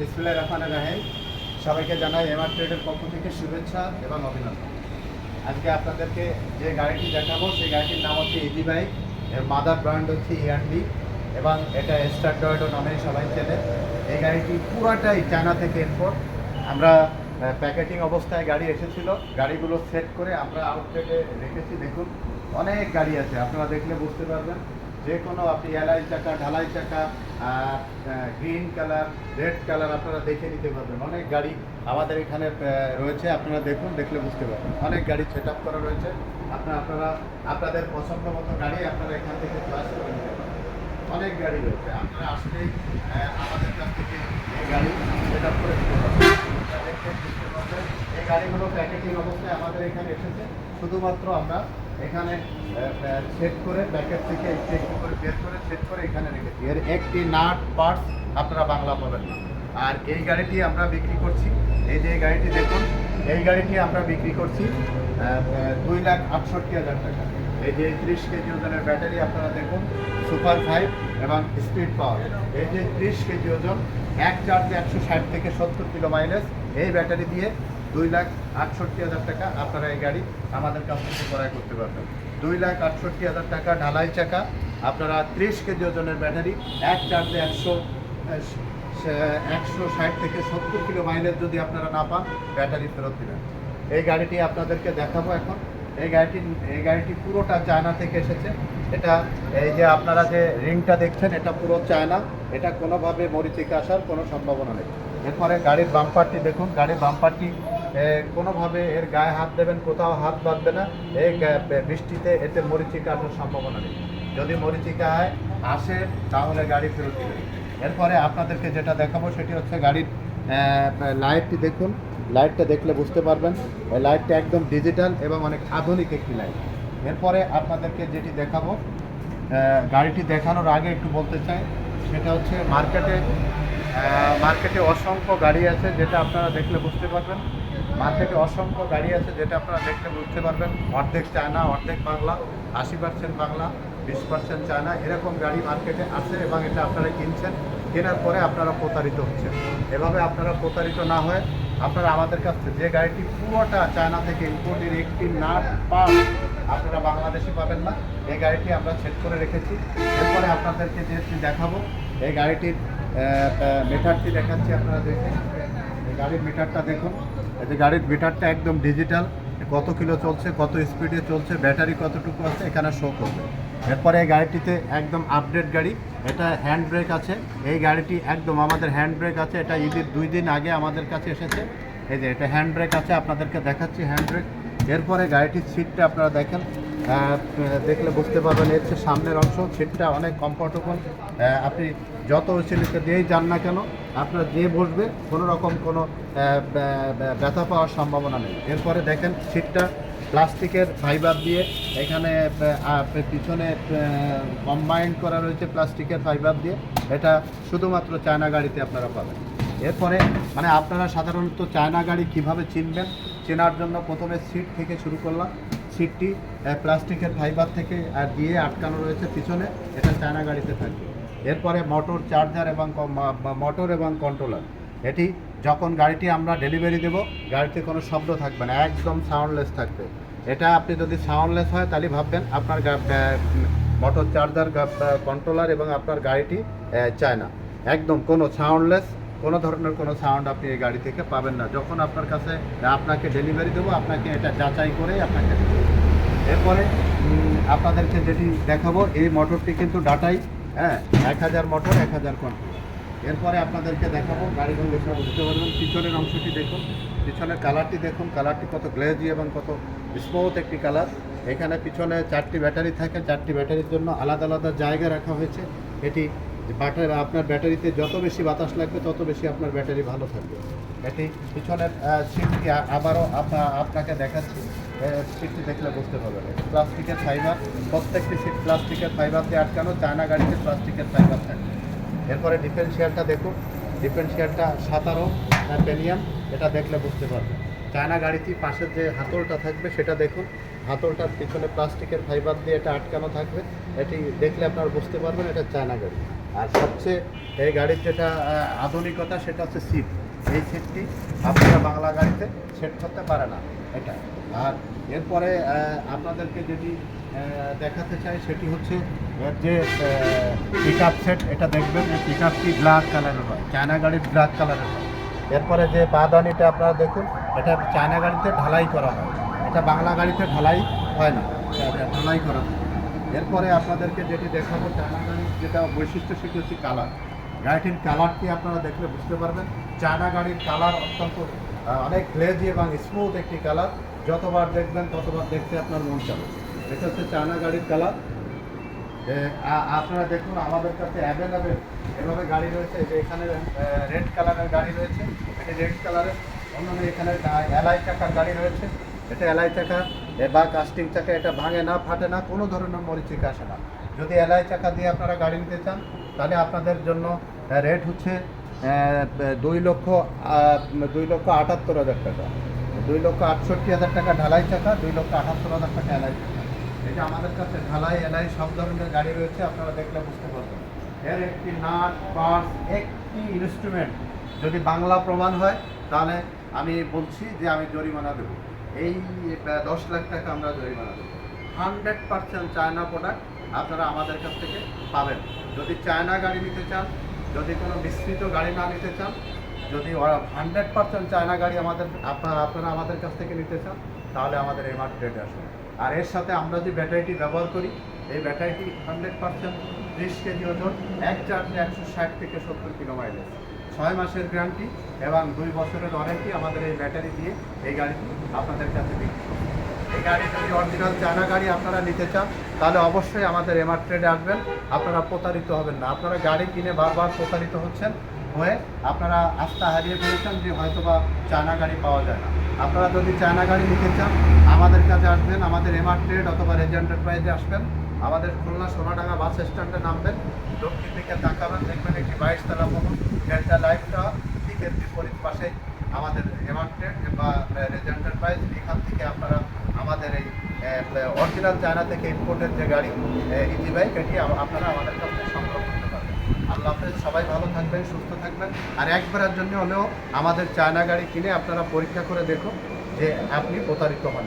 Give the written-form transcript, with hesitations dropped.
বিসমিল্লাহির রহমানির রহিম। সবাইকে জানাই এমআর ট্রেডের পক্ষ থেকে শুভেচ্ছা এবং অভিনন্দন। আজকে আপনাদেরকে যে গাড়িটি দেখাবো সেই গাড়িটির নাম হচ্ছে ইজি বাইক। এর মাদার ব্র্যান্ড হচ্ছে ইআরডি এবং এটা স্টারডয়েডো নামেই সবাই চেনে। এই গাড়িটি পুরাটাই চায়না থেকে ইম্পোর্ট। আমরা প্যাকেটিং অবস্থায় গাড়ি এসেছিল, গাড়িগুলো সেট করে আমরা আউটলেটে রেখেছি। দেখুন অনেক গাড়ি আছে, আপনারা দেখলে বুঝতে পারবেন। যে কোনো আপনি এলআই চাকা, ঢালাই চাকা, গ্রিন কালার, রেড কালার আপনারা দেখে নিতে পারবেন। অনেক গাড়ি আমাদের এখানে রয়েছে, আপনারা দেখুন, দেখলে বুঝতে পারবেন। অনেক গাড়ি সেট আপ করা রয়েছে। আপনারা আপনাদের পছন্দ মতো গাড়ি আপনারা এখান থেকে চয়েস করে নিতে পারেন। অনেক গাড়ি রয়েছে, আপনারা আসলেই আমাদের কাছ থেকে এই গাড়ি সেট আপ করে নিতে পারবেন। দেখতে বুঝতে পারবেন এই গাড়িগুলো প্যাকেটিং অবস্থায় আমাদের এখানে এসেছে। শুধুমাত্র আমরা এখানে সেট করে প্যাকেট থেকে একটু একটু করে বের করে সেট করে এখানে রেখেছি। এর একটি নাট পার্টস আপনারা বাংলা পাবেন না। আর এই গাড়িটি আমরা বিক্রি করছি, এই যে এই গাড়িটি দেখুন, এই গাড়িটি আমরা বিক্রি করছি 2,68,000 টাকা। এই যে 30 কেজি ওজনের ব্যাটারি আপনারা দেখুন, সুপার 5 এবং স্পিড পাওয়ার। এই যে 30 কেজি ওজন, এক চার্জে 160 থেকে 70 কিলো মাইলেজ। এই ব্যাটারি দিয়ে 2,68,000 টাকা আপনারা এই গাড়ি আমাদের কাছ থেকে ক্রয় করতে পারবেন। 2,68,000 টাকা ঢালাই চাকা, আপনারা 30 কেজি ওজনের ব্যাটারি, এক চার্জে 160 থেকে 70 কিলো মাইলেজ যদি আপনারা না পান, ব্যাটারি ফেরত দেবেন। এই গাড়িটি আপনাদেরকে দেখাবো এখন। এই গাড়িটি পুরোটা চায়না থেকে এসেছে। এটা এই যে আপনারা যে রিংটা দেখছেন, এটা পুরো চায়না। এটা কোনোভাবে মরিচিকা আসার কোনো সম্ভাবনা নেই। এরপরে গাড়ির বাম্পারটি দেখুন, গাড়ির বাম্পারটি কোনোভাবে এর গায়ে হাত দেবেন, কোথাও হাত বাঁধবে না। এই বৃষ্টিতে এতে মরিচিকা আসার সম্ভাবনা নেই। যদি মরিচিকা আসে তাহলে গাড়ি ফেরত দেবেন। এরপরে আপনাদেরকে যেটা দেখাবো সেটি হচ্ছে গাড়ির লাইটটি দেখুন। লাইটটা দেখলে বুঝতে পারবেন, এই লাইটটা একদম ডিজিটাল এবং অনেক আধুনিক একটি লাইট। এরপরে আপনাদেরকে যেটি দেখাবো, গাড়িটি দেখানোর আগে একটু বলতে চাই, সেটা হচ্ছে মার্কেটে অসংখ্য গাড়ি আছে, যেটা আপনারা দেখলে বুঝতে পারবেন। মার্কেটে অসংখ্য গাড়ি আছে, যেটা আপনারা দেখলে বুঝতে পারবেন। অর্ধেক চায়না, অর্ধেক বাংলা, 80% বাংলা, 20% চায়না, এরকম গাড়ি মার্কেটে আছে এবং এটা আপনারা কিনছেন। কেনার পরে আপনারা প্রতারিত হচ্ছেন। এভাবে আপনারা প্রতারিত না হয়ে আপনারা আমাদের কাছ থেকে যে গাড়িটি পুরোটা চায়না থেকে ইম্পোর্টের, একটি নাট পার্ট আপনারা বাংলাদেশে পাবেন না, এই গাড়িটি আমরা সেট করে রেখেছি। এরপরে আপনাদেরকে যেটি দেখাবো, এই গাড়িটির মিটারটি দেখাচ্ছি, আপনারা দেখুন। এই গাড়ির মিটারটা দেখুন, এই যে গাড়ির মিটারটা একদম ডিজিটাল, কত কিলো চলছে, কত স্পিডে চলছে, ব্যাটারি কতটুকু আছে এখানে শো করবে। এরপরে এই গাড়িটিতে একদম আপডেট গাড়ি, এটা হ্যান্ড ব্রেক আছে। এই গাড়িটি একদম আমাদের হ্যান্ড ব্রেক আছে, এটা ঈদের 2 দিন আগে আমাদের কাছে এসেছে। এই যে এটা হ্যান্ড ব্রেক আছে, আপনাদেরকে দেখাচ্ছি হ্যান্ড ব্রেক। এরপরে গাড়িটির সিটটা আপনারা দেখেন, দেখলে বুঝতে পারবেন। এর যে সামনের অংশ, সিটটা অনেক কমফোর্টেবল। আপনি যত সিটে দিয়েই যান না কেন, আপনার যে বসবে কোনো রকম কোনো ব্যথা পাওয়ার সম্ভাবনা নেই। এরপরে দেখেন সিটটা প্লাস্টিকের ফাইবার দিয়ে এখানে পিছনে কম্বাইন্ড করা রয়েছে প্লাস্টিকের ফাইবার দিয়ে। এটা শুধুমাত্র চায়না গাড়িতে আপনারা পাবেন। এরপরে মানে আপনারা সাধারণত চায়না গাড়ি কিভাবে চিনবেন, চেনার জন্য প্রথমে সিট থেকে শুরু করলাম। সিটটি প্লাস্টিকের ফাইবার থেকে দিয়ে আটকানো রয়েছে পিছনে, এটা চায়না গাড়িতে থাকবে। এরপরে মোটর, চার্জার এবং মোটর এবং কন্ট্রোলার। এটি যখন গাড়িটি আমরা ডেলিভারি দেব, গাড়িতে কোনো শব্দ থাকবে না, একদম সাউন্ডলেস থাকবে। এটা আপনি যদি সাউন্ডলেস হয় তাহলে ভাববেন আপনার মোটর, চার্জার, কন্ট্রোলার এবং আপনার গাড়িটি চায়না। একদম কোনো সাউন্ডলেস, কোনো ধরনের কোনো সাউন্ড আপনি এই গাড়ি থেকে পাবেন না। যখন আপনার কাছে আপনাকে ডেলিভারি দেবো, আপনাকে এটা যাচাই করেই আপনাকে দিতে হবে। এরপরে আপনাদেরকে যেটি দেখাবো, এই মোটরটি কিন্তু ডাটাই, 1000 মোটর, 1000 কন্ট্রোল। এরপরে আপনাদেরকে দেখাবো গাড়িগুলো দেখে বুঝতে পারবেন। পিছনের অংশটি দেখুন, পিছনের কালারটি দেখুন, কালারটি কত গ্লেজি এবং কত স্মুথ একটি কালার। এখানে পিছনে 4টি ব্যাটারি থাকে, 4টি ব্যাটারির জন্য আলাদা আলাদা জায়গা রাখা হয়েছে। এটি আপনার ব্যাটারিতে যত বেশি বাতাস লাগবে তত বেশি আপনার ব্যাটারি ভালো থাকবে। এটি পিছনের সিটটি আবারও আপনাকে দেখাচ্ছি, সিটটি দেখলে বুঝতে পারবেন। প্লাস্টিকের ফাইবার, প্রত্যেকটি সিট প্লাস্টিকের ফাইবার দিয়ে আটকানো, চায়না গাড়িতে প্লাস্টিকের ফাইবার থাকে। এরপরে ডিফারেন্সিয়ালটা দেখুন, ডিফারেন্সিয়ালটা 17 পেনিয়াম, এটা দেখলে বুঝতে পারবেন। চায়না গাড়িতে পাশের যে হাতলটা থাকবে সেটা দেখুন, হাতলটার পিছনে প্লাস্টিকের ফাইবার দিয়ে এটা আটকানো থাকবে। এটি দেখলে আপনারা বুঝতে পারবেন এটা চায়না গাড়ি। আর সবচেয়ে এই গাড়ির যেটা আধুনিকতা সেটা হচ্ছে সিট। এই সিটটি আপনারা বাংলা গাড়িতে সেট করতে পারে না এটা। আর এরপরে আপনাদেরকে যেটি দেখাতে চাই সেটি হচ্ছে এর যে পিক আপ সেট, এটা দেখবেন এই পিক আপটি ব্ল্যাক কালারের হয়, চায়না গাড়ির ব্ল্যাক কালারের হয়। এরপরে যে পাদানিটা আপনারা দেখুন, এটা চায়না গাড়িতে ঢালাই করা হয়, এটা বাংলা গাড়িতে ঢালাই হয় না, এটা ঢালাই করা হয়। এরপরে আপনাদেরকে যেটি দেখাবো চায়না গাড়ির যেটা বৈশিষ্ট্য সেটি হচ্ছে কালার। গাড়িটির কালারটি আপনারা দেখলে বুঝতে পারবেন, চায়না গাড়ির কালার অত্যন্ত অনেক গ্লেজি এবং স্মুথ একটি কালার। যতবার দেখবেন ততবার দেখতে আপনার মন চাবে। এটা হচ্ছে চায়না গাড়ির কালার। আপনারা দেখুন আমাদের কাছে অ্যাভেলেবেল এভাবে গাড়ি রয়েছে, যে এখানে রেড কালারের গাড়ি রয়েছে, এটা রেড কালারের। অন্যান্য এখানে এলআই চাকার গাড়ি রয়েছে, এটা এলআই চাকা বা কাস্টিং চাকা, এটা ভাঙে না, ফাটে না, কোনো ধরনের মরিচিকা আসে না। যদি এলআই চাকা দিয়ে আপনারা গাড়ি নিতে চান তাহলে আপনাদের জন্য রেট হচ্ছে 2,78,000 টাকা, 2,68,000 টাকা ঢালাই চাকা, 2,78,000 টাকা এলআই চাকা। এটা আমাদের কাছে ঢালাই এলআই সব ধরনের গাড়ি রয়েছে, আপনারা দেখলে বুঝতে পারবেন। এর একটি নাট পার্টস একটি ইনস্ট্রুমেন্ট যদি বাংলা প্রমাণ হয় তাহলে আমি বলছি যে আমি জরিমানা দেবো। এই 10 লাখ টাকা আমরা জরিমানা দেবো। 100% চায়না প্রোডাক্ট আপনারা আমাদের কাছ থেকে পাবেন। যদি চায়না গাড়ি নিতে চান, যদি কোনো মিশ্রিত গাড়ি না নিতে চান, যদি 100% চায়না গাড়ি আপনারা আমাদের কাছ থেকে নিতে চান, তাহলে আমাদের এমআর ট্রেডে আসুন। আর এর সাথে আমরা যে ব্যাটারিটি ব্যবহার করি, এই ব্যাটারিটি 100% 30 কেজি ওজন, এক চার্জে 160 থেকে 70 কিলো মাইলেজ, 6 মাসের গ্যারান্টি এবং 2 বছরের ওয়ারেন্টি আমাদের এই ব্যাটারি দিয়ে এই গাড়িটি আপনাদের কাছে বিক্রি করব। এই গাড়ি যদি অরিজিনাল চায়না গাড়ি আপনারা নিতে চান তাহলে অবশ্যই আমাদের এমআর ট্রেডে আসবেন, আপনারা প্রতারিত হবেন না। আপনারা গাড়ি কিনে বারবার প্রতারিত হচ্ছেন, হয়ে আপনারা আস্থা হারিয়ে ফেলেছেন যে হয়তোবা চায়না গাড়ি পাওয়া যায় না। আপনারা যদি চায়না গাড়ি নিতে চান আমাদের কাছে আসবেন, আমাদের এমআর ট্রেড অথবা রেজ এন্টারপ্রাইজে আসবেন। আমাদের খুলনা সোনাডাঙ্গা বাস স্ট্যান্ডে নামবেন, দক্ষিণ দিকে তাকাবেন, দেখবেন একটি 22 তলা ভবন, ডেল্টা লাইফটা দিকের বিপরীত পাশে আমাদের এমআর ট্রেড বা রেজ এন্টারপ্রাইজ। এখান থেকে আপনারা আমাদের এই অরিজিনাল চায়না থেকে ইম্পোর্টের যে গাড়ি ইজি বাইক, এটি আপনারা আমাদের কাছে সংগ্রহ করতে পারবেন। আল্লাহ হাফেজ, সবাই ভালো থাকবেন, সুস্থ থাকবেন। আর একবারের জন্য হলেও আমাদের চায়না গাড়ি কিনে আপনারা পরীক্ষা করে দেখুন যে আপনি প্রতারিত হন।